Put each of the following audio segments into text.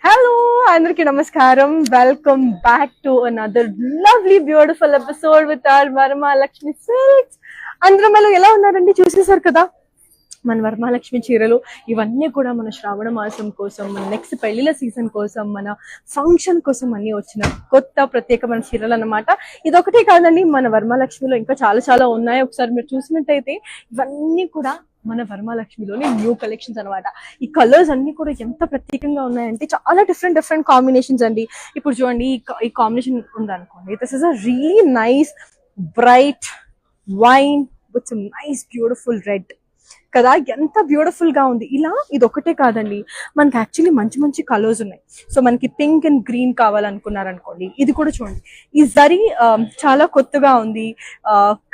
Hello, అందరికీ నమస్కారం. Welcome back to another lovely, beautiful episode with our Varamahalakshmi silks. అందరూ మళ్ళీ ఎలా ఉన్నారండి? చూసేసారు కదా మన వరమహాలక్ష్మి చీరలు. ఇవన్నీ కూడా మన శ్రావణ మాసం కోసం, మన నెక్స్ట్ పెళ్లిళ్ళ సీజన్ కోసం, మన ఫంక్షన్ కోసం అన్ని వచ్చిన కొత్త ప్రత్యేకమైన చీరలు అన్నమాట. ఇదొకటే కాదండి, మన వరమహాలక్ష్మిలో ఇంకా చాలా చాలా ఉన్నాయి. ఒకసారి మీరు చూసినట్టయితే ఇవన్నీ కూడా మన వరమహాలక్ష్మిలోని న్యూ కలెక్షన్స్ అనమాట. ఈ కలర్స్ అన్ని కూడా ఎంత ప్రత్యేకంగా ఉన్నాయంటే చాలా డిఫరెంట్ కాంబినేషన్స్ అండి. ఇప్పుడు చూడండి, ఈ కాంబినేషన్ ఉందనుకోండి. This is a really nice bright wine with nice beautiful red కదా, ఎంత బ్యూటిఫుల్ గా ఉంది. ఇలా ఇది ఒకటే కాదండి, మనకి యాక్చువల్లీ మంచి మంచి కలర్స్ ఉన్నాయి. సో మనకి పింక్ అండ్ గ్రీన్ కావాలనుకున్నారనుకోండి, ఇది కూడా చూడండి. ఈ జరీ చాలా కొత్తగా ఉంది.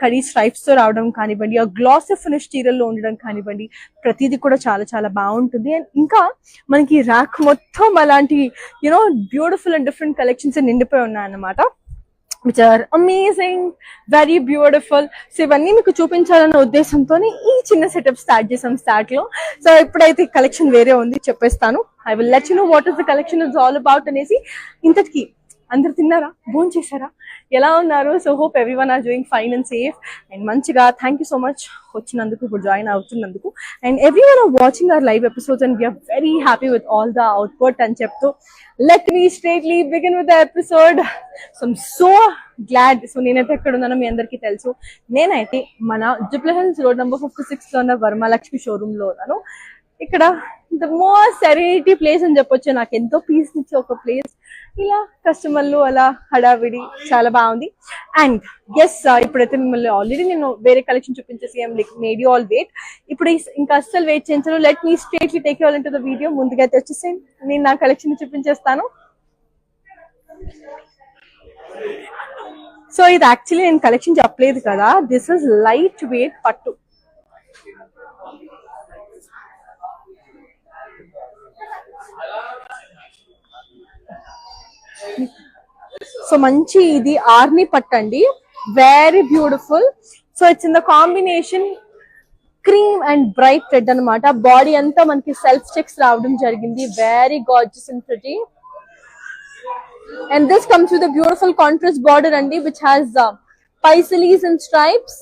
కడీ స్ట్రైప్స్ తో రావడం కానివ్వండి, ఆ గ్లాస్ ఫినిష్ చీరల్లో ఉండడం కానివ్వండి, ప్రతిదీ కూడా చాలా చాలా బాగుంటుంది. అండ్ ఇంకా మనకి ర్యాక్ మొత్తం అలాంటి you know beautiful and different collections నిండిపోయి ఉన్నాయన్నమాట, which are amazing, very beautiful. So ఇవన్నీ మీకు చూపించాలన్న ఉద్దేశంతో ఈ చిన్న సెటప్ స్టార్ట్ చేసాం స్టార్ట్ లో. సో ఇప్పుడైతే కలెక్షన్ వేరే ఉంది, చెప్పేస్తాను. I will let you know what is the collection is all about అనేసి. ఇంతటికి అందరు తిన్నారా, భోజనం చేశారా, ఎలా ఉన్నారు? So hope everyone are doing fine and safe and మంచిగా. థ్యాంక్ యూ సో మచ్ వచ్చినందుకు, ఇప్పుడు జాయిన్ అవుతున్నందుకు. And everyone are watching our live episodes and we are very happy with all the output అని చెప్తూ let me straightly begin with the episode. So I'm so glad. So నేనైతే ఎక్కడ ఉన్నానో మీ అందరికీ తెలుసు. నేనైతే మన జూబ్లీ హిల్స్ రోడ్ నెంబర్ 56 లో ఉన్న వరమహాలక్ష్మి షోరూమ్ లో ఉన్నాను. ఇక్కడ ద మోస్ట్ సెరెనిటీ ప్లేస్ అని చెప్పొచ్చు. నాకు ఎంతో పీస్ ఇచ్చే ఒక ప్లేస్. ఇలా కస్టమర్లు అలా హడావిడి చాలా బాగుంది. అండ్ ఎస్, ఇప్పుడైతే మిమ్మల్ని ఆల్రెడీ నేను వేరే కలెక్షన్ చూపించేసి మేడ్ యూ ఆల్ వెయిట్. ఇప్పుడు ఇంకా అస్సలు వెయిట్ చేయించను. Let me straightly take you all into the video. ముందుగా అయితే వచ్చేసి నేను నా కలెక్షన్ చూపించేస్తాను. సో ఇది యాక్చువల్లీ నేను కలెక్షన్ చెప్పలేదు కదా, దిస్ ఇస్ లైట్ వెయిట్ పట్టు. సో మంచి ఇది ఆర్ని పట్టండి, very beautiful. So it's in the combination cream and bright red అనమాట. బాడీ అంతా మనకి సెల్ఫ్ చెక్స్ రావడం జరిగింది, very gorgeous and pretty. And this comes with a beautiful contrast border andi, which has paisalis and stripes.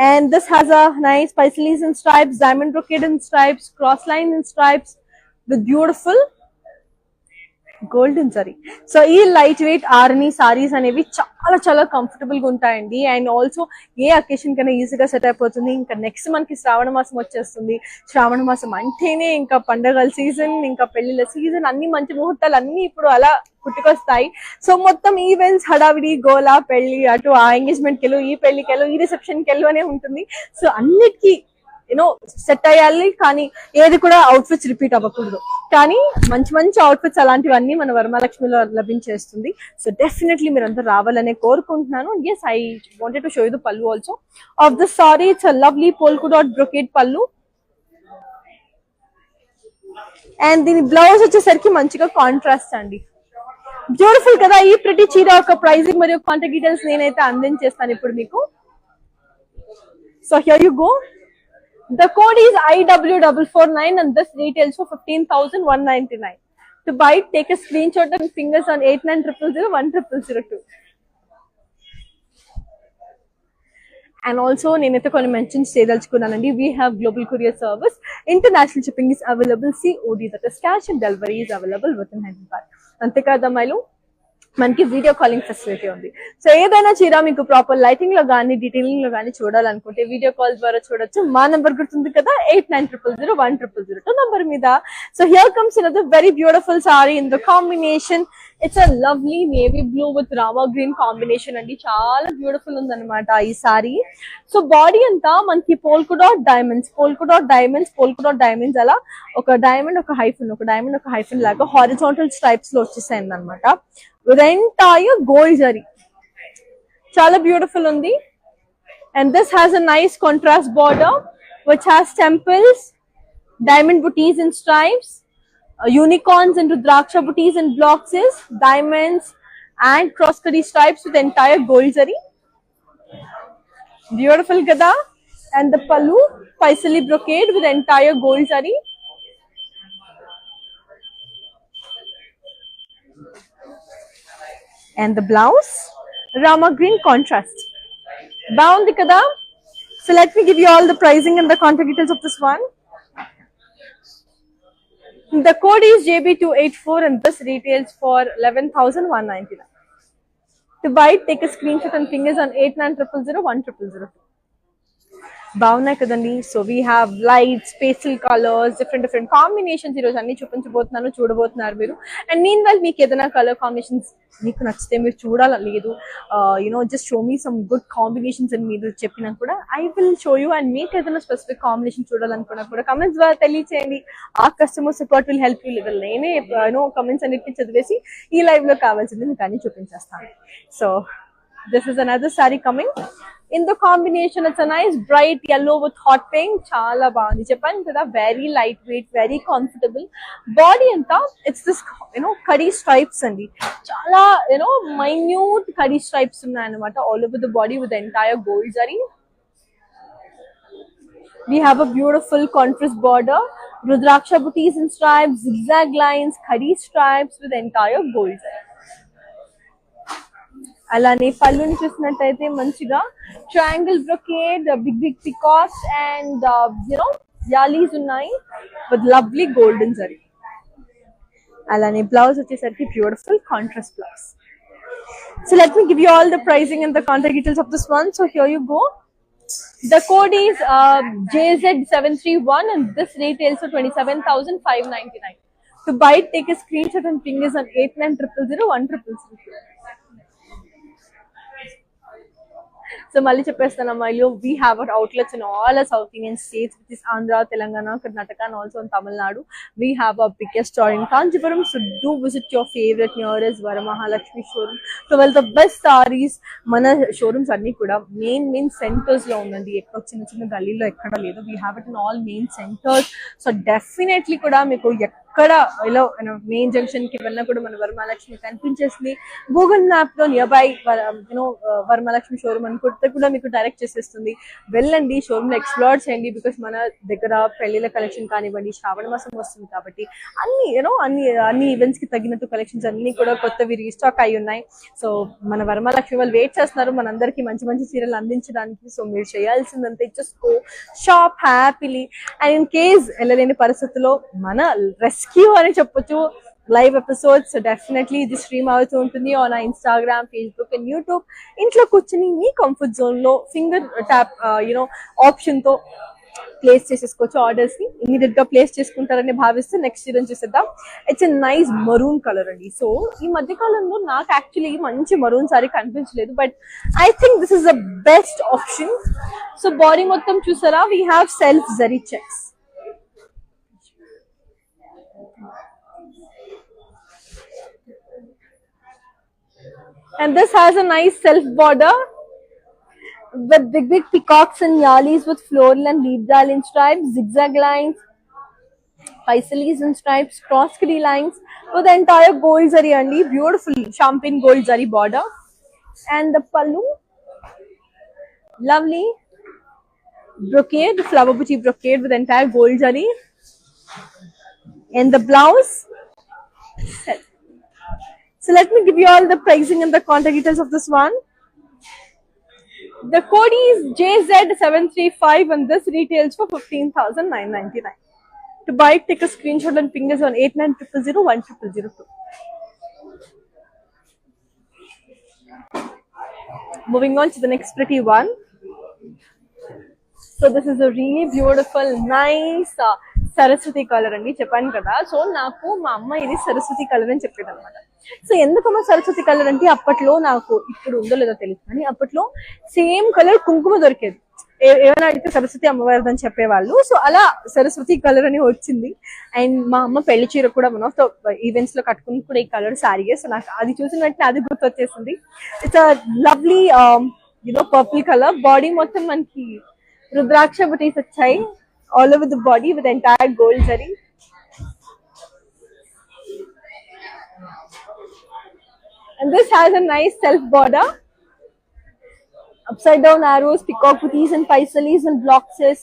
And this has a nice paisalis and stripes, diamond brocade and stripes, cross line and stripes with beautiful golden zari. So ఈ light weight ఆర్ని సారీస్ అనేవి చాలా చాలా comfortable గా ఉంటాయండి. And also a occasion కన్నా ఈజీగా set అయిపోతుంది. ఇంకా నెక్స్ట్ మనకి శ్రావణ మాసం వచ్చేస్తుంది. శ్రావణ మాసం అంటేనే ఇంకా పండగల సీజన్, ఇంకా పెళ్లిళ్ళ సీజన్, అన్ని మంచి ముహూర్తాలు అన్ని ఇప్పుడు అలా పుట్టుకొస్తాయి. సో మొత్తం ఈవెంట్స్ హడావిడి గోలా, పెళ్లి అటు ఆ ఎంగేజ్మెంట్కి వెళ్ళు, ఈ పెళ్లికి వెళ్ళు, ఈ రిసెప్షన్కి వెళ్ళు అనే ఉంటుంది. సో అన్నిటికీ యూనో సెట్ అయ్యాలి, కానీ ఏది కూడా అవుట్ఫిట్స్ రిపీట్ అవ్వకూడదు. కానీ మంచి మంచి అవుట్ఫిట్స్ అలాంటివన్నీ మన వరమహాలక్ష్మిలో లభించేస్తుంది. సో డెఫినెట్లీ మీరంతా రావాలనే కోరుకుంటున్నాను. Yes, I wanted to show you the pallu also of the sari. It's a lovely polka dot brocade pallu. And దీని బ్లౌజ్ వచ్చేసరికి మంచిగా కాంట్రాస్ట్ అండి, బ్యూటిఫుల్ కదా. ఈ ప్రతి చీర ఒక ప్రైజింగ్ మరియు కాంటాక్ట్ డీటెయిల్స్ నేనైతే అందించేస్తాను ఇప్పుడు మీకు. So here you go. The code is IW449 and this retails for 15,199. To buy it, take a screenshot and fingers on 8900010002. And also నేనైతే కొన్ని mentions చేయదలుచుకున్నానండి. We have global courier service. International shipping is available. COD, that is cash and delivery, is available within Hyderabad. అంతేకాదు అమ్మాయిలు, మనకి video calling facility ఉంది. So ఏదైనా చీర మీకు proper lighting లో కానీ డీటెయిలింగ్ లో కానీ చూడాలనుకుంటే వీడియో కాల్ ద్వారా చూడొచ్చు. మా నెంబర్ గుర్తుంది కదా, 8900010002 నంబర్ మీద. So here comes another very beautiful sorry in the combination. It's a lovely navy blue with Rama green combination అండి. చాలా బ్యూటిఫుల్ ఉంది అనమాట ఈ సారీ. సో బాడీ అంతా మనకి పోల్కా డాట్ డైమండ్స్ అలా ఒక డైమండ్ ఒక హైఫన్ లాగా హారిజాంటల్ స్ట్రైప్స్ లో వచ్చేసాయింది అనమాట. with entire gold zari. Chala beautiful undi. And this has a nice contrast border which has temples, diamond booties and stripes, unicorns and rudraksha booties and blocks, diamonds and cross-cutty stripes with entire gold zari. Beautiful kada. And the pallu, Paisali brocade with entire gold zari. And the blouse, Rama green contrast. Bound kada. So let me give you all the pricing and the contact details of this one. The code is JB284 and this retails for 11,199. To buy it, take a screenshot and fingers on 8900010002. బాగున్నాయి కదండి. So we have lights, pastel colours, different combinations ఈరోజు అన్ని చూపించబోతున్నాను, చూడబోతున్నారు మీరు. And mean while మీకు ఏదైనా colour combinations మీకు నచ్చితే మీరు చూడాలని లేదు, just show me some good combinations అని మీరు చెప్పినా కూడా I will show you. And మీకు ఏదైనా స్పెసిఫిక్ కాంబినేషన్ చూడాలనుకున్నా కూడా కమెంట్స్ ద్వారా తెలియచేయండి. ఆ customer support will help you. లేదా నేనే కమెంట్స్ అన్నిటిని చదివేసి ఈ లైవ్ లో కావాల్సింది మీకు అన్ని చూపించేస్తాను. So this is another sorry coming in the combination. It's a nice bright yellow with hot pink. Chala bagundi cheppan kada, very lightweight, very comfortable. Body anta it's this curry stripes andi, chala minute curry stripes unnai anamata all over the body with the entire gold zari. We have a beautiful contrast border, rudraksha booties and stripes, zigzag lines, curry stripes with entire gold zari. అలానే పళ్ళుని చూసినట్టయితే మంచిగా triangle brocade, big peacocks and యాలీస్ ఉన్నాయి with lovely golden zari. అలానే blouse వచ్చేసరికి beautiful contrast blouse. So let me give you all the pricing and the contact details of this one. So here you go. The code is JZ731 and this retails for 27,599. To buy it, take a screenshot and ping us on 8900010002. So మళ్ళీ చెప్పేస్తాను అమ్మాయిలు, we have our outlets in all south Indian states which is Andhra, Telangana, Karnataka and also in Tamil Nadu. We have our biggest store in Kanchipuram, so do visit your favorite nearest Varamahalakshmi showroom. So well, the best sarees మన showrooms అన్ని కూడా main centres లో ఉందండి. ఎక్కడ చిన్న గల్లీలో ఎక్కడ లేదు. We have it in all main centres. So definitely కూడా మీకు ఎక్కడ ఇలా మెయిన్ జంక్షన్ కి వెళ్ళినా కూడా మన వరమహాలక్ష్మి కనిపించేసింది. గూగుల్ మ్యాప్ లో నియర్ బై వరమహాలక్ష్మి షోరూమ్ అనుకుంటే కూడా మీకు డైరెక్ట్ చేసేస్తుంది. వెళ్ళండి, షోరూమ్ లో ఎక్స్ప్లోర్ చేయండి. బికాస్ మన దగ్గర పెళ్లిళ్ళ కలెక్షన్ కానివ్వండి, శ్రావణ మాసం వస్తుంది కాబట్టి అన్ని ఈవెంట్స్ కి తగినట్టు కలెక్షన్స్ అన్ని కూడా కొత్తవి రీస్టాక్ అయి ఉన్నాయి. సో మన వరమహాలక్ష్మి వాళ్ళు వెయిట్ చేస్తున్నారు మనందరికి మంచి చీరలు అందించడానికి. సో మీరు చేయాల్సిందంటే just go shop happily. And in case వెళ్ళలేని పరిస్థితుల్లో మన రెస్క్యూ అని చెప్పొచ్చు లైవ్ ఎపిసోడ్స్ డెఫినెట్లీ ఇది స్ట్రీమ్ అవుతూ ఉంటుంది on Instagram, Facebook and YouTube. ఇంట్లో కూర్చొని మీ కంఫర్ట్ జోన్ లో ఫింగర్ ట్యాప్ ఆప్షన్ తో ప్లేస్ చేసేసుకోవచ్చు. ఆర్డర్స్ ని ఇమీడియట్ గా ప్లేస్ చేసుకుంటారని భావిస్తే నెక్స్ట్ సీజన్ చూసేద్దాం. It's a nice maroon colour అండి. సో ఈ మధ్య కాలంలో నాకు యాక్చువల్లీ మంచి మరూన్ సారీ కనిపించలేదు, but I think this is the best option. So body మొత్తం చూసారా, we have self zari checks. And this has a nice self border with big peacocks and yalis with floral and leaf darling stripes, zigzag lines, paisalis and stripes, cross key lines with the entire gold zari andi, beautiful champagne gold zari border. And the pallu, lovely brocade, flower boutique brocade with entire gold zari. And the blouse, so let me give you all the pricing and the contact details of this one. The code is JZ735 and this retails for 15,999. To buy it, take a screenshot and ping us on 8900010002. Moving on to the next pretty one. So this is a really beautiful, nice Saraswati colour అండి. చెప్పాను కదా, so నాకు మా అమ్మ ఇది Saraswati colour అని చెప్పేది అనమాట. సో ఎందుకమ్మా సరస్వతి కలర్ అంటే, అప్పట్లో నాకు ఇప్పుడు ఉందో లేదో తెలియదు కానీ అప్పట్లో సేమ్ కలర్ కుంకుమ దొరికేది. ఏమైనా అడిగితే సరస్వతి అమ్మవారిది అని చెప్పేవాళ్ళు. సో అలా సరస్వతి కలర్ అని వచ్చింది. అండ్ మా అమ్మ పెళ్లి చీర కూడా వన్ ఆఫ్ ద ఈవెంట్స్ లో కట్టుకుని కూడా ఈ కలర్ శారీయే. సో నాకు అది చూసిన వెంటనే అది గుర్తు వచ్చేసింది. It's a lovely purple colour. Body మొత్తం మనకి రుద్రాక్ష బుటీస్ వచ్చాయి all over the body with entire gold zari. And this has a nice self border upside down arrows, peacock booties and paisalis and bloxes,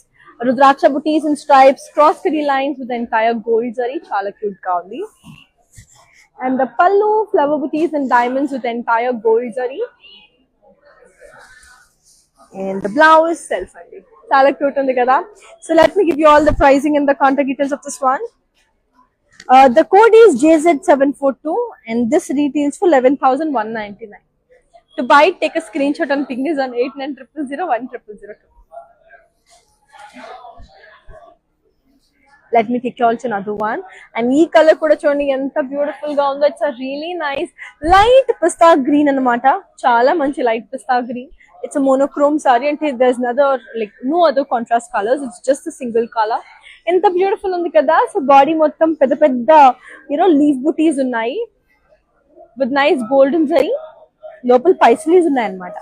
rudraksha booties and stripes, cross curry lines with the entire gold zari, chala cute ga undi. And the pallu, flower booties and diamonds with the entire gold zari. And the blouse self andi, chala cute undi kada. So let me give you all the pricing and the contact details of this one. The code is JZ742 and this retails for 11,199. To buy it, take a screenshot and ping us on 8900010002. Let me take you all to another one. And ee color kuda chudandi enta beautiful ga undo. It's a really nice light pista green anamata. Chala manchi light pista green. It's a monochrome saree and there's no other contrast colors. It's just a single color. ఎంత beautiful ఉంది కదా. So body మొత్తం పెద్ద పెద్ద leaf బుటీస్ ఉన్నాయి with nice golden zari, లోపల పైసలీస్ ఉన్నాయి అన్నమాట.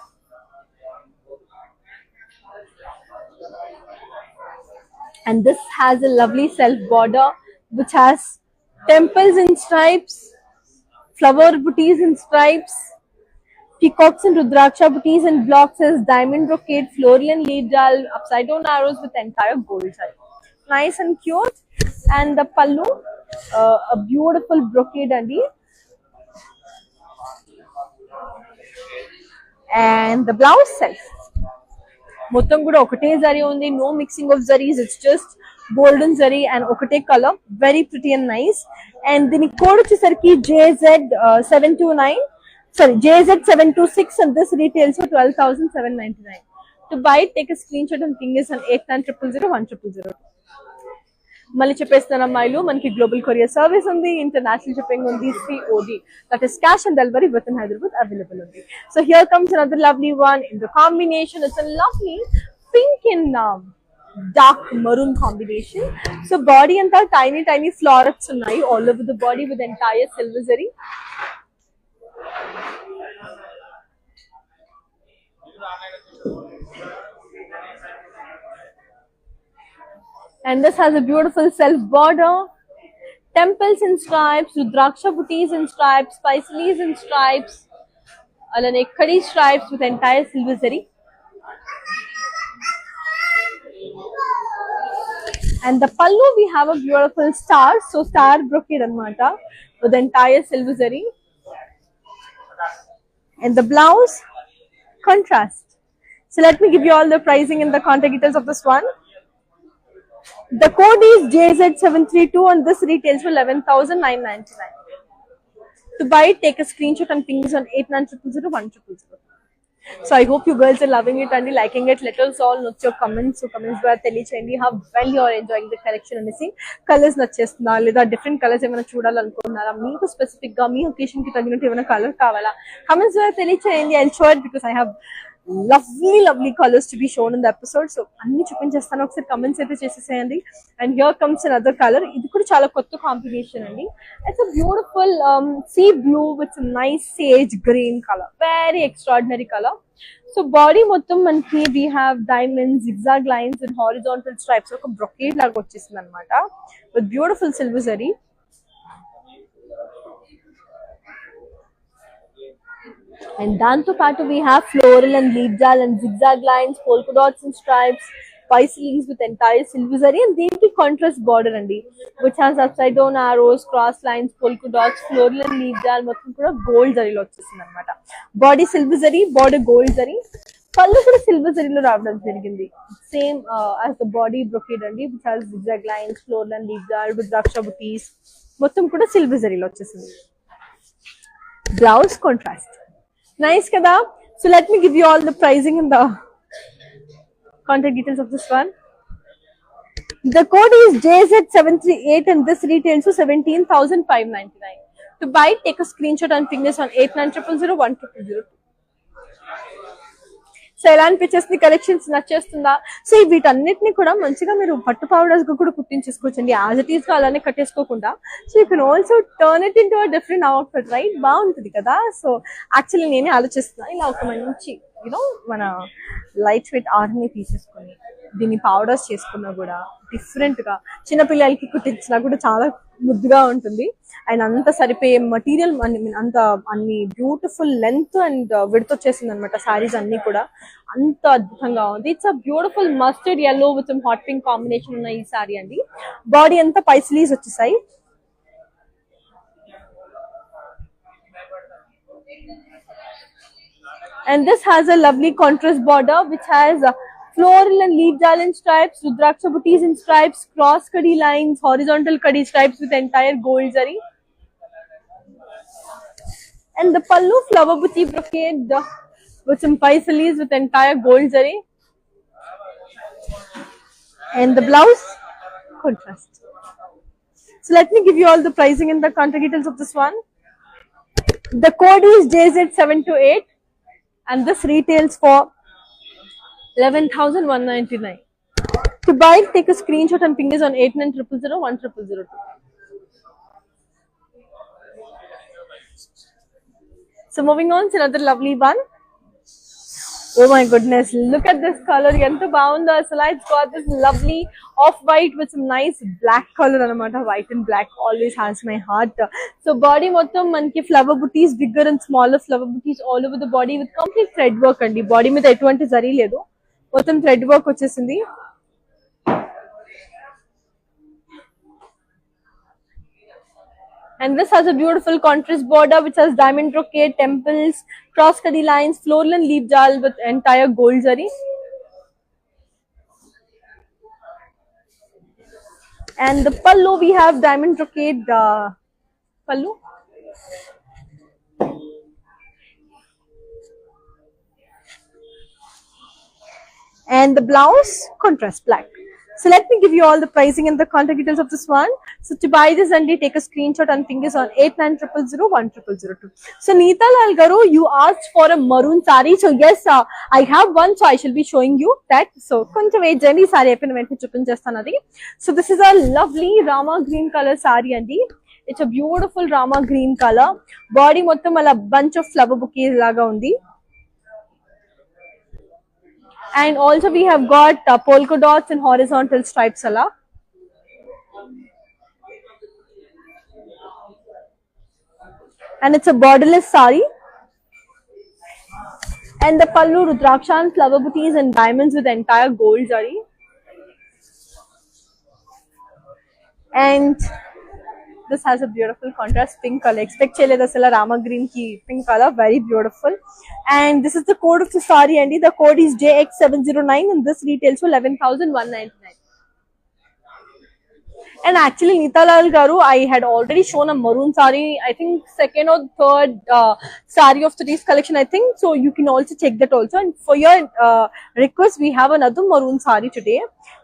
And this has a lovely self border which has temples and stripes, flower booties and stripes, peacocks and rudraksha booties and blocks as diamond brocade, floral and leaf jal, upside down arrows with entire gold zari. Nice and cute. And the pallu, a beautiful brocade andi. And the blouse self మొత్తం కూడా ఒకటే జరీ ఉంది, no mixing of zaris, it's just golden zari and ఒకటే color, very pretty and nice. And దీని code వచ్చేసరికి JZ729 sorry JZ726 and this retails for 12,799. To buy it, take a screenshot and ping us on 8900010002. మళ్ళీ చెప్పేస్తాను అమ్మాయిలు, మనకి global courier service ఉంది, international shipping ఉంది, COD, that is cash and delivery within Hyderabad available ఉంది. So here comes another lovely one in the combination. It's a lovely pink and dark maroon combination. So body anta tiny florets ఉన్నాయి all over the body with entire silver zari. And this has a beautiful self border, temples and stripes, rudraksha booties and stripes, paisalis and stripes, alane khadi stripes with entire silver zari. And the pallu, we have a beautiful star, so star brocade anamata with entire silver zari. And the blouse contrast. So let me give you all the pricing and the contact details of this one. The code is JZ732 and this retails for 11,999. To buy it, take a screenshot and ping us on 8900010002. So I hope you girls are loving it and liking it. Let us all know your comments. So comments ద్వారా తెలియచేయండి how well you are enjoying the collection అనేసి. Colours నచ్చేస్తుందా లేదా different colours ఏమైనా చూడాలనుకుంటున్నారా, మీకు specific గా మీ occasion కి తగినట్టు ఏమైనా కలర్ కావాలా, comments ద్వారా తెలియచేయండి. I'll show it because I have lovely colors to be shown in the episode. So అన్ని చూపించేస్తాను, ఒకసారి కమెంట్స్ అయితే చేసేసేయండి. And here comes another color. ఇది కూడా చాలా కొత్త కాంబినేషన్ అండి. It's a beautiful sea blue with some nice sage green color, very extraordinary color. So body మొత్తం మనకి we have diamonds, zigzag lines and horizontal stripes, ఒక brocade లాగా వచ్చేసింది అన్నమాట with beautiful silver zari. And danto paatu we have floral and leaf jal and zigzag lines, polka dots and stripes, paisalis with entire silver zari and దీనికి contrast border అండి, which has upside down arrows, cross lines, polka dots, floral and leaf jal మొత్తం కూడా gold జరీలో వచ్చేసింది అన్నమాట. Body silver zari, border gold zari, పళ్ళు కూడా silver జరీలో రావడం జరిగింది. Same as the body brocade అండి, which has zigzag lines, floral and leaf jal with draksha booties, మొత్తం కూడా సిల్వర్ జరీలో వచ్చేసింది. Blouse contrast. Nice kada. So let me give you all the pricing and the contact details of this one. The code is JZ738 and this retails for 17,599. To buy it, take a screenshot and ping us on 8900010002. So ఎలాంటి pictures ని collections నచ్చేస్తుందా? So వీటన్నిటిని కూడా మంచిగా మీరు పట్టు powders గా కూడా కుట్టించేసుకోవచ్చండి, as it is గా అలానే కట్టేసుకోకుండా. So you can also turn it into a different outfit, right? బాగుంటుంది కదా. సో యాక్చువల్లీ నేనే ఆలోచిస్తున్నా ఇలా ఒక మంచి మన లైట్ వెయిట్ ఆర్ని తీసేసుకొని దీన్ని పౌడర్స్ చేసుకున్నా కూడా డిఫరెంట్ గా చిన్నపిల్లలకి కుట్టించినా కూడా చాలా ముద్దుగా ఉంటుంది. అండ్ అంత సరిపోయే మటీరియల్ అంత అన్ని బ్యూటిఫుల్ లెంత్ అండ్ విడ్త్ వచ్చేసింది అనమాట. సారీస్ అన్ని కూడా అంత అద్భుతంగా ఉంది. It's a beautiful mustard yellow with hot pink combination ఉన్న ఈ సారీ అండి. బాడీ అంతా పైస్లీస్ వచ్చేసాయి. And this has a lovely contrast border which has floral and leaf jalin stripes, rudraksha booties in stripes, cross kadi lines, horizontal kadi stripes with entire gold zari. And the pallu flower booty brocade with some paisalis with entire gold zari. And the blouse contrast. So let me give you all the pricing and the contact details of this one. The code is JZ728 and this retails for 11,199. To buy, take a screenshot and ping us on 8900010002. So moving on to another lovely one. Oh my goodness, look at this color. Ento bagundo asala. It's got this lovely off-white with some nice black color anamata. White and black always has my heart. So body mottham manki flower booties, bigger and smaller flower booties all over the body with complete thread work andi. Body మీద ఎటువంటి జరీ లేదు, మొత్తం thread work వచ్చేసింది. And this has a beautiful contrast border which has diamond brocade, temples, cross kadi lines, floral and leaf jal with entire gold zari. And the pallu we have diamond brocade pallu. And the blouse contrast black. So let me give you all the pricing and the contact details of this one. So to buy this and take a screenshot and ping us on 8900010002. So Neeta Lal garu, you asked for a maroon saree. So yes, I have one, so I shall be showing you that. So koncham wait jenny saree ayipina ventane chupinchestunadi. So this is a lovely rama green color saree andi. It's a beautiful rama green color. Body mottham ala bunch of flower bouquets laga undi. And also we have got polka dots and horizontal stripes ala. And it's a borderless saree. And the pallu rudraksha and flower booties and diamonds with entire gold zari. And this has a beautiful contrast pink color. Expect cheyaleda asala rama green ki pink color, very beautiful. And this is the code of the saree andi. The code is JX709 and this retails for 11,199. And actually Neeta Lal garu, I had already shown a maroon saree, I think second or third saree of today's collection, I think. So you can also check that also. And for your request, we have another maroon saree today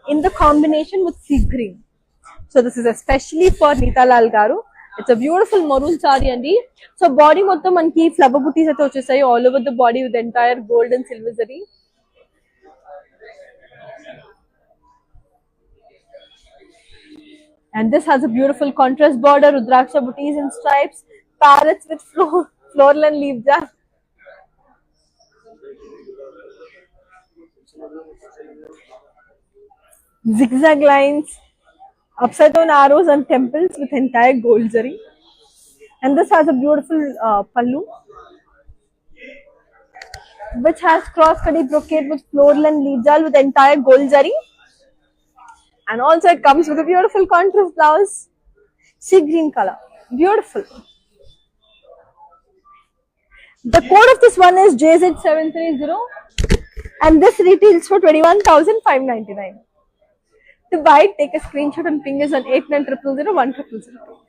in the combination with sea green. So this is especially for Neeta Lal garu. It's a beautiful maroon saree andi. So body mottham manki flower booties aithe vachesai all over the body with entire gold and silver zari. And this has a beautiful contrast border, rudraksha booties and stripes, parrots with floral and leaf jar, zigzag lines, upside down arrows and temples with entire gold zari. And this has a beautiful pallu which has cross kadi brocade with floral and leaf jal with entire gold zari. And also it comes with a beautiful contrast blouse, sea green color, beautiful. The code of this one is JZ730 and this retails for 21,599. To buy it, take a screenshot and ping us on 8900010002.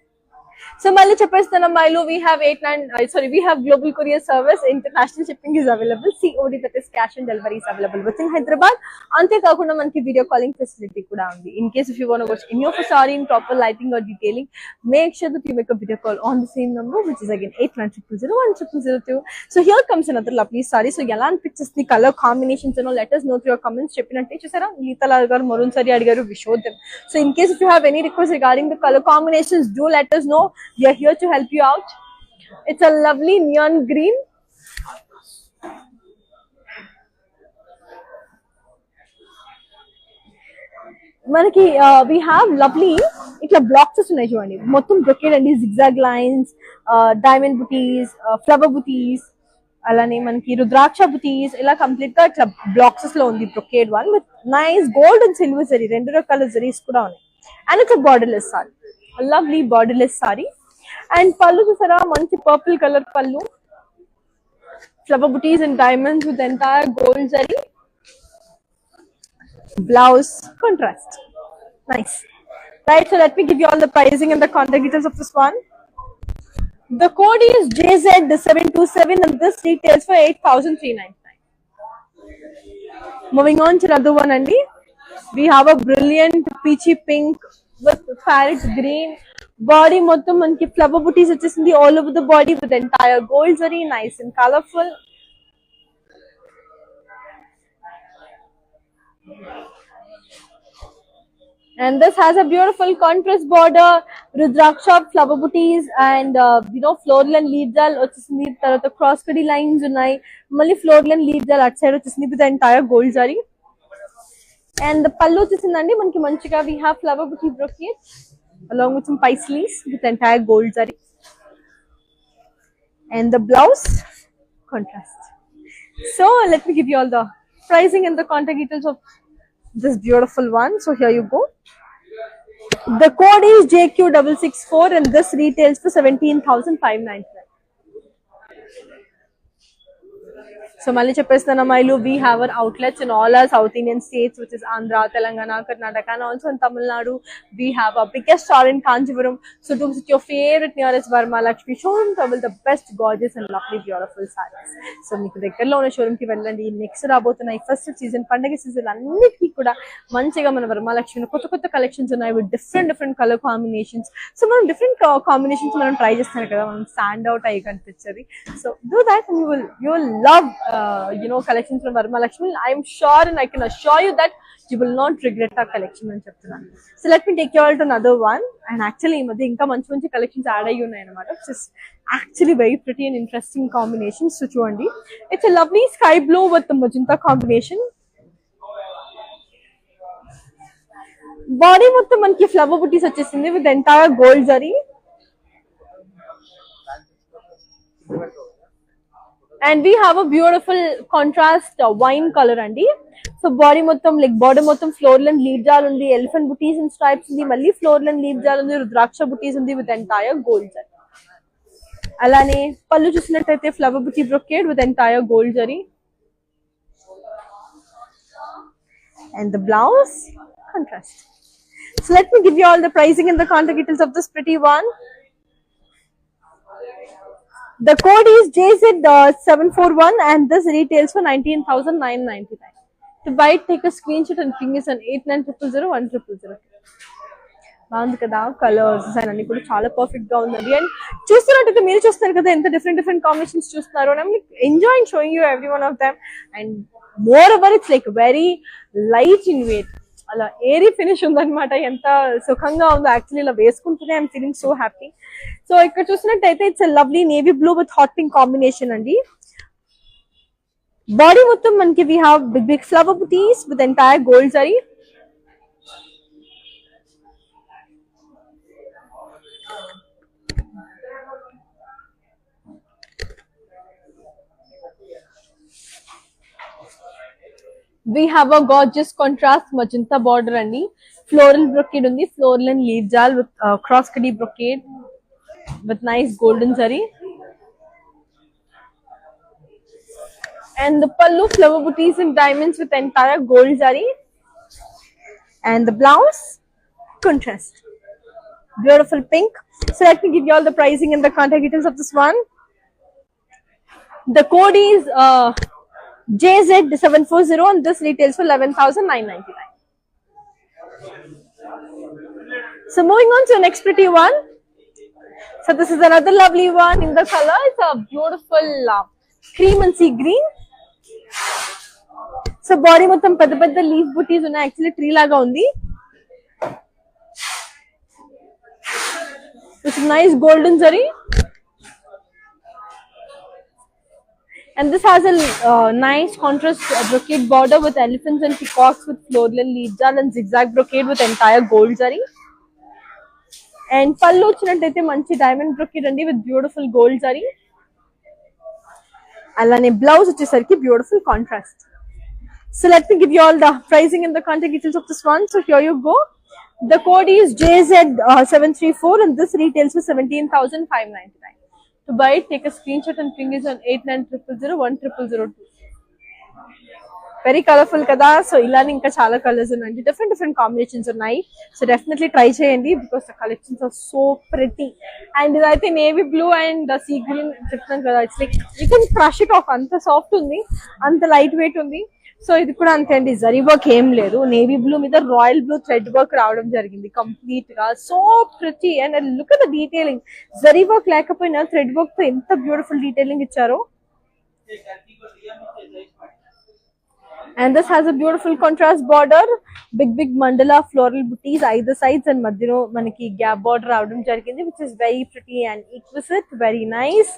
So Mali Chapastana Milo, we have we have global courier service. International shipping is available. COD, that is cash and delivery, is available within Hyderabad. Ante kakunda manki video calling facility kuda undi. In case if you want to watch any of a saree in proper lighting or detailing, make sure that you make a video call on the same number, which is again 8900010002. So here comes another lovely saree. So yalan pictures the color combinations, let us know through your comments. Cheppinante chusara Neeta Lal garu maroon saree adigaru, we show them. So in case if you have any requests regarding the color combinations, do let us know. We are here to help you out. It's a lovely neon green. మనకి we have lovely ఇట్లా blocks ఉన్నాయి చూడండి, మొత్తం brocade అండి, zigzag lines, diamond బుటీస్, flower బుటీస్, అలానే మనకి రుద్రాక్ష బుటీస్, ఇలా complete గా ఇట్లా బ్లాక్సెస్ లో ఉంది brocade one with nice gold and silver zari, రెండు రకాల జరీస్ కూడా ఉన్నాయి. And it's borderless sorry, lovely borderless sorry. And పళ్ళు చూసారా, మంచి పర్పుల్ కలర్ పళ్ళు, flower buttis and diamonds with entire gold zari. Blouse contrast, nice, right? So let me give you all the pricing and the contact details of this one. The code is JZ727 and this retails for 8,399. Moving on to another one, Andy. We have a brilliant peachy pink with parrot green. Body mottham manki flower booties vachesindi all over the body with entire gold zari, nice and colorful. And this has a beautiful contrast border, rudraksha flower booties, and floral and lead jal vachesindi. Tarata cross kadi lines unnai, malli floral and lead jal at side vachesindi with the entire gold zari. And the pallu vachesindandi manki manchiga we have flower booty brocade along with some paisleys with the entire gold zari. And the blouse contrast. So let me give you all the pricing and the contact details of this beautiful one. So here you go. The code is JQ664 and this retails for 17,599. So Mali Chapestana Mailu, we have our outlets in all our South Indian states, which is Andhra, Telangana, Karnataka, and also in Tamil Nadu. We have our biggest store in Kanchipuram. So do visit your favorite nearest Varma Lakshmi showroom to avail the best gorgeous and lovely beautiful sarees. So meeku దగ్గరలో ఉన్న showroom కి వెళ్ళండి. Next రాబోతున్న ఈ first season పండగ season అన్నిటికీ కూడా మంచిగా మన వరమహాలక్ష్మి కొత్త కొత్త కలెక్షన్స్ ఉన్నాయి with different colour combinations. So మనం డిఫరెంట్ కాంబినేషన్స్ మనం ట్రై చేస్తాం కదా, మనం స్టాండ్ అవుట్ అయ్యి కనిపించేది. So do that and you will love collections from Varmalakshmi. I am sure and I can assure you that you will not regret our collection అని చెప్తున్నాను. So let me take you all to another one. And actually ఈ మధ్య ఇంకా మంచి మంచి collections add అయ్యి ఉన్నాయి అనమాట, which is actually very pretty and interesting combinations. So చూడండి, it's a lovely sky blue with the magenta combination. Body మొత్తం మనకి ఫ్లవర్ బుటీస్ వచ్చేసింది with entire gold zari. And we have a beautiful contrast wine color andi. So body mottham like border mottham floral and leaf jal undi, elephant booties and stripes undi, malli floral and leaf jal undi, rudraksha booties undi with entire gold jari. Alane pallu chusinattaithe flower booty brocade with entire gold jari. And the blouse contrast. So let me give you all the pricing and the contact details of this pretty one. The code is JZ741 and this retails for 19,999. To buy it, take a screenshot and ping us on 89000100. బాగుంది కదా, colours design అన్ని కూడా చాలా perfect గా ఉందండి. And చూస్తున్నట్టయితే మీరు చూస్తున్నారు కదా ఎంత డిఫరెంట్ కాంబినేషన్స్ చూస్తున్నారు. And I'm enjoying showing you every one of them. And moreover it's like very light in weight, అలా ఏరీ ఫినిష్ ఉందన్నమాట. ఎంత సుఖంగా ఉందో యాక్చువల్లీ ఇలా వేసుకుంటూనే I'm feeling so happy. So ఇక్కడ చూసినట్టయితే it's lovely navy blue with hot pink combination అండి. బాడీ మొత్తం మనకి we have big flower butis with entire gold zari. We have a gorgeous contrast magenta border andi. Floral brocade undi, floral and leaf jal with cross kadi brocade with nice golden zari. And the pallu flower booties and diamonds with entire gold zari. And the blouse contrast, beautiful pink. So let me give you all the pricing and the contact details of this one. The code is JZ740 and this retails for 11,999. So moving on to the next pretty one. So this is another lovely one in the color. It's a beautiful cream and sea green. So body మొత్తం పెద్ద పెద్ద leaf బుటీస్ ఉన్నాయి, actually tree లాగా ఉంది. It's nice golden zari. And this has a nice contrast brocade border with elephants and peacocks with floral leaf jal and zigzag brocade with entire gold zari. And pallu వచ్చినట్టయితే మంచి diamond brocade అండి with beautiful gold zari. అలానే blouse వచ్చేసరికి beautiful contrast. So let me give you all the pricing and the contact details of this one. So here you go. The code is JZ734 and this retails for 17,599. To buy it, take a screenshot and ping us on 8900010002. Very colorful kada. So ilani inka chala colors unnandi, different combinations ఉన్నాయి. So definitely try cheyandi because the collections are so pretty. And idaithe navy blue and the sea green చెప్తాను కదా, it's like you can crush it off, అంత soft ఉంది, అంత light weight ఉంది. So ఇది కూడా అంతే అండి, జరీ వర్క్ ఏం లేదు, నేవీ బ్లూ మీద రాయల్ బ్లూ థ్రెడ్ వర్క్ రావడం జరిగింది కంప్లీట్ గా. So pretty and look at the detailing, zari work లేకపోయినా థ్రెడ్ వర్క్ తో ఎంత బ్యూటిఫుల్ డీటెయిలింగ్ ఇచ్చారో. And this has a beautiful contrast border, big mandala floral booties either sides and madhyalo manaki gap border avadam jarigindi, which is very pretty and exquisite, very nice.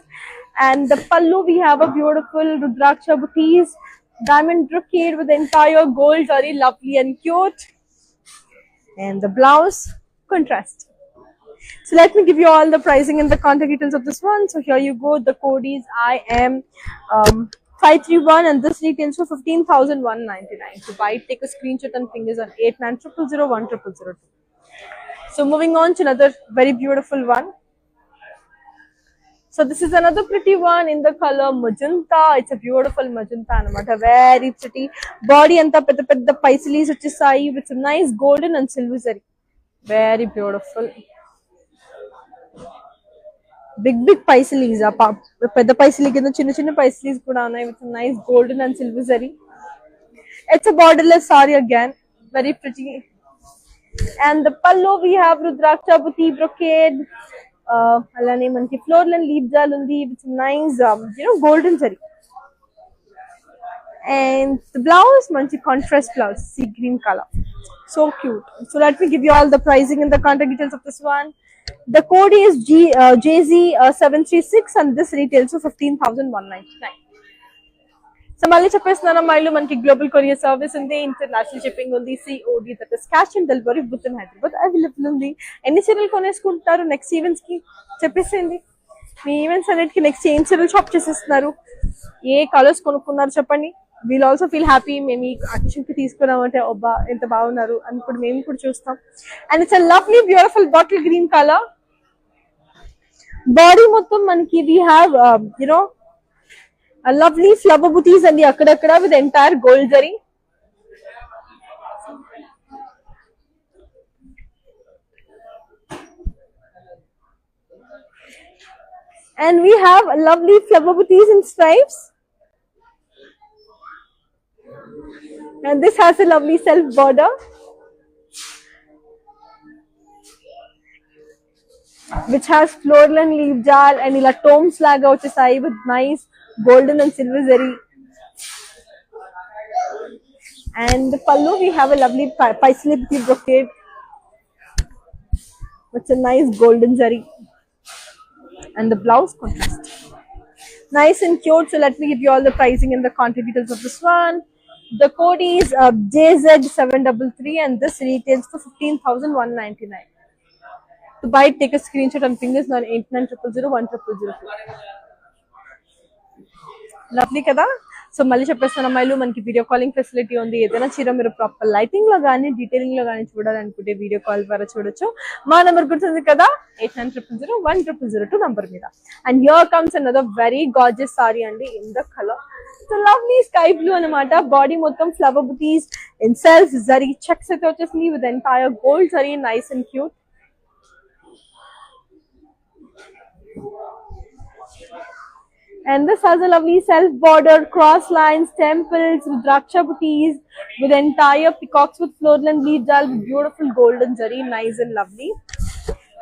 And the pallu we have a beautiful rudraksha booties, diamond brocade with entire gold, very lovely and cute. And the blouse contrast. So let me give you all the pricing and the contact details of this one. So here you go. The code is IM 531 and this retails for 15,199. So buy it, take a screenshot and ping us on 8900010002. So moving on to another very beautiful one. So this is another pretty one in the color magenta. It's a beautiful magenta anamata, very pretty. Body anta pedda paisalis vachesai with some nice golden and silver zari. Very beautiful. Big paisalis, pedda paisali kinda chinna paisalis kuda unnai with some nice golden and silver zari. It's a borderless saree again, very pretty. And the pallu we have rudraksha buti brocade, alane manki floral and leaf jal undi with some nice golden zari. And the blouse manchi contrast blouse, sea green color, so cute. So let me give you all the pricing and the contact details of this one. The code is JZ736 and this retails for 15,199. So మళ్ళీ చెప్పేస్తున్నాను అమ్మాయిలు, మనకి global courier service ఉంది, international shipping ఉంది, COD that is cash on delivery with in Hyderabad available ఉంది. ఎన్ని చీరలు కొనేసుకుంటారు next events కి చెప్పేసేయండి. మీ ఈవెంట్స్ అన్నిటికీ నెక్స్ట్ ఏం చీరలు షాప్ చేసేస్తున్నారు, ఏ కలర్స్ కొనుక్కున్నారు చెప్పండి. వీల్ ఆల్సో ఫీల్ హ్యాపీ, మేము ఈ అకేషన్ కి తీసుకున్నామంటే ఒబ్బా ఎంత బాగున్నారు అని కూడా మేము కూడా చూస్తాం. And it's a lovely beautiful bottle green colour. Body మొత్తం మనకి we have a lovely flower booties and akkadakada with entire gold zari. And we have a lovely flower booties in stripes. And this has a lovely self border which has floral and leaf jal and ila tomes laga vachesai with nice golden and silver zari. And the pallu we have a lovely paisali brocade with a nice golden zari. And the blouse contrast, nice and cute. So let me give you all the pricing and the contact details of this one. The code is JZ733 and this retails for 15,199. To buy it, take a screenshot and ping us on 8900010002. Lovely కదా. So మళ్ళీ చెప్పేస్తాను అమ్మాయిలు, మనకి video calling facility ఉంది. ఏదైనా చీర మీరు proper lighting లో కానీ డీటెయిలింగ్ లో కానీ చూడాలనుకుంటే వీడియో కాల్ ద్వారా చూడొచ్చు. మా నెంబర్ గుర్తుంది కదా, 8900010002 నంబర్ మీద. And here comes another very gorgeous sari అండి in the colour. So lovely sky blue అనమాట. బాడీ మొత్తం flower butis in self zari checks అయితే వచ్చేసింది with entire gold zari, nice and cute. And this has a lovely self border, cross lines, temples, rudraksha booties with entire peacocks with floral and leaf jal with beautiful golden zari, nice and lovely.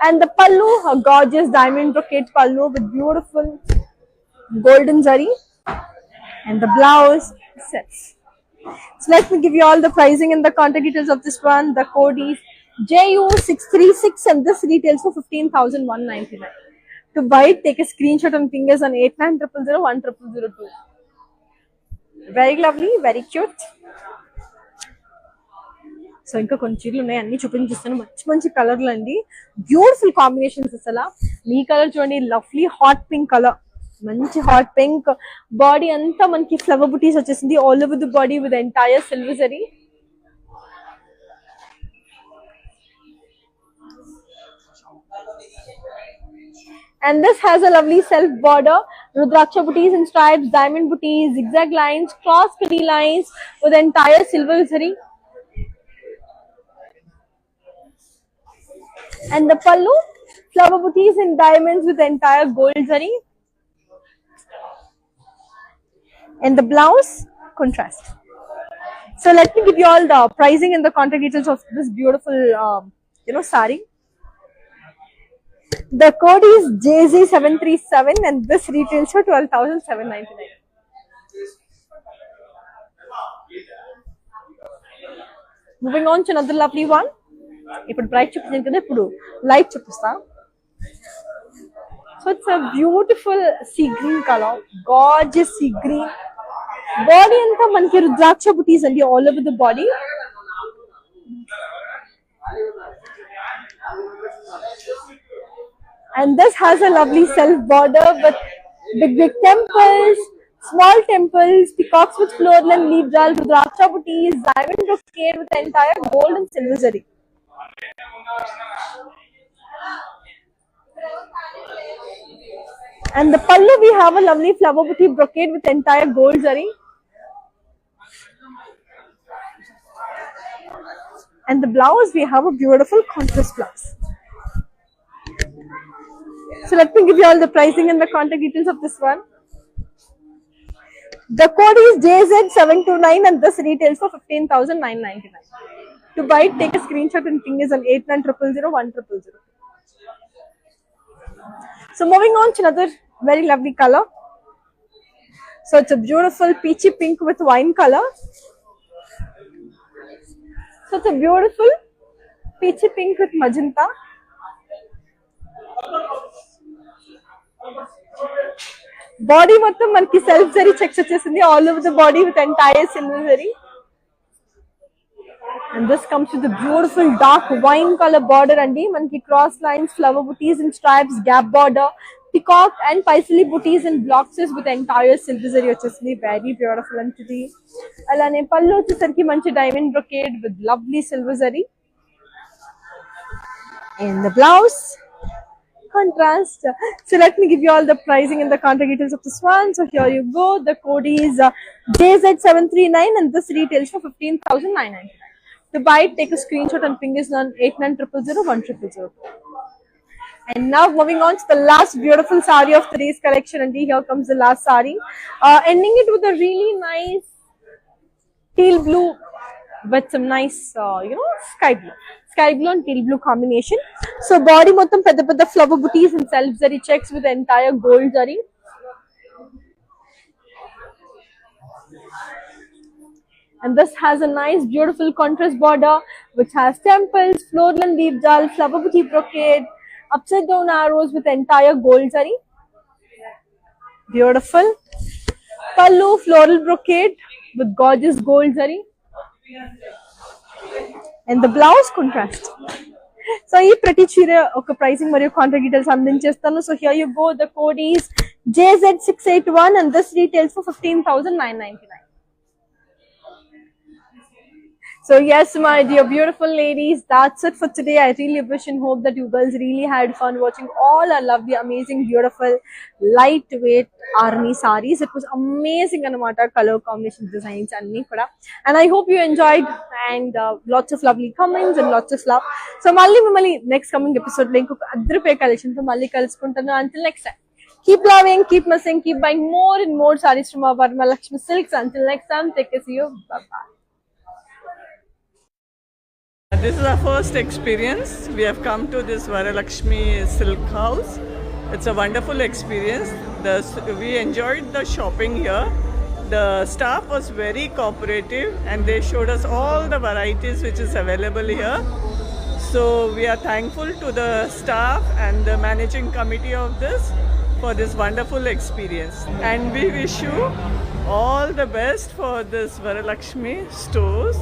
And the pallu, a gorgeous diamond brocade pallu with beautiful golden zari. And the blouse sets. So let me give you all the pricing and the contact details of this one. The code is JU636 and this retails for 15,199. To buy it, take a screenshot and ping us on 8900010002. Very lovely, very cute. So ఇంకా కొన్ని చీరలు ఉన్నాయి, అన్ని చూపించిస్తాను. మంచి మంచి కలర్లు అండి, beautiful combinations. అసలు ఈ కలర్ చూడండి, లవ్లీ హాట్ పింక్ కలర్, మంచి హాట్ పింక్. బాడీ అంతా మనకి ఫ్లవర్ బుటీస్ వచ్చేసింది all over the body with entire silver zari. And this has a lovely self border, Rudraksha booties and stripes, diamond booties, zigzag lines, cross kadi lines with entire silver zari. And the pallu, flower booties and diamonds with entire gold zari. And the blouse, contrast. So let me give you all the pricing and the contact details of this beautiful, sari. The code is JZ737 and this retails for 12,799. Moving on to another lovely one. ఇప్పుడు bright చూపించాను కదా, ఇప్పుడు light చూపిస్తా. So it's a beautiful sea green colour, gorgeous sea green. Body అంతా మనకి రుద్రాక్ష బుటీస్ అండి all over the body. And this has a lovely self border with big temples, small temples, peacocks with floral and leaf jal, rudraksha booties, diamond brocade with entire gold and silver zari. And the pallu, we have a lovely flower boutique brocade with entire gold zari. And the blouse, we have a beautiful contrast blouse. So let me give you all the pricing and the contact details of this one. The code is JZ729 and this retails for 15,999. To buy it, take a screenshot and ping us on 89000100. So moving on to another very lovely color. So it's a beautiful peachy pink with wine color. So it's a beautiful peachy pink with magenta. Body మొత్తం మనకి self zari checks వచ్చేసింది all over the body with entire silver zari. And this comes with a beautiful dark wine color border andi, manki cross lines, flower booties and stripes, gap border, peacock and paisley booties and blocks with entire silver zari వచ్చేసింది. Very beautiful అండి. అలానే పళ్ళు వచ్చేసరికి మంచి diamond brocade with lovely silver zari. And the blouse, contrast. So let me give you all the pricing and the contact details of this one. So here you go. The code is JZ739 and this retails for 15,999. To buy it, take a screenshot and ping us on 89000100. And now moving on to the last beautiful sari of today's collection. And here comes the last sari. Ending it with a really nice teal blue with some nice, sky blue. Sky blue and teal blue combination. So body మొత్తం పెద్ద పెద్ద flower booties and self zari checks with entire gold zari. And this has a nice beautiful contrast border which has temples, floral and leaf jal, flower booty brocade, upside down arrows with entire gold zari. Beautiful. Pallu, floral brocade with gorgeous gold zari. And the blouse, contrast. So ee prati cheera oka pricing mariyu contact details andinchestanu. So here you go. The code is JZ681 and this retails for 15,999. So yes, my dear beautiful ladies, that's it for today. I really wish and hope that you girls really had fun watching all our lovely, amazing, beautiful, lightweight army sarees. It was amazing anamata, color combination designs and kuda. And I hope you enjoyed and lots of lovely comments and lots of love. So malli next coming episode lo inkoka adrupe collection tho malli kalusukuntanu. Until next time, keep loving, keep missing, keep buying more and more sarees from our Varmalakshmi Silks. Until next time, take care, see you, bye bye. This is our first experience. We have come to this Varalakshmi Silk House. It's a wonderful experience. We enjoyed the shopping here. The staff was very cooperative and they showed us all the varieties which is available here. So we are thankful to the staff and the managing committee of this for this wonderful experience. And we wish you all the best for this Varalakshmi stores.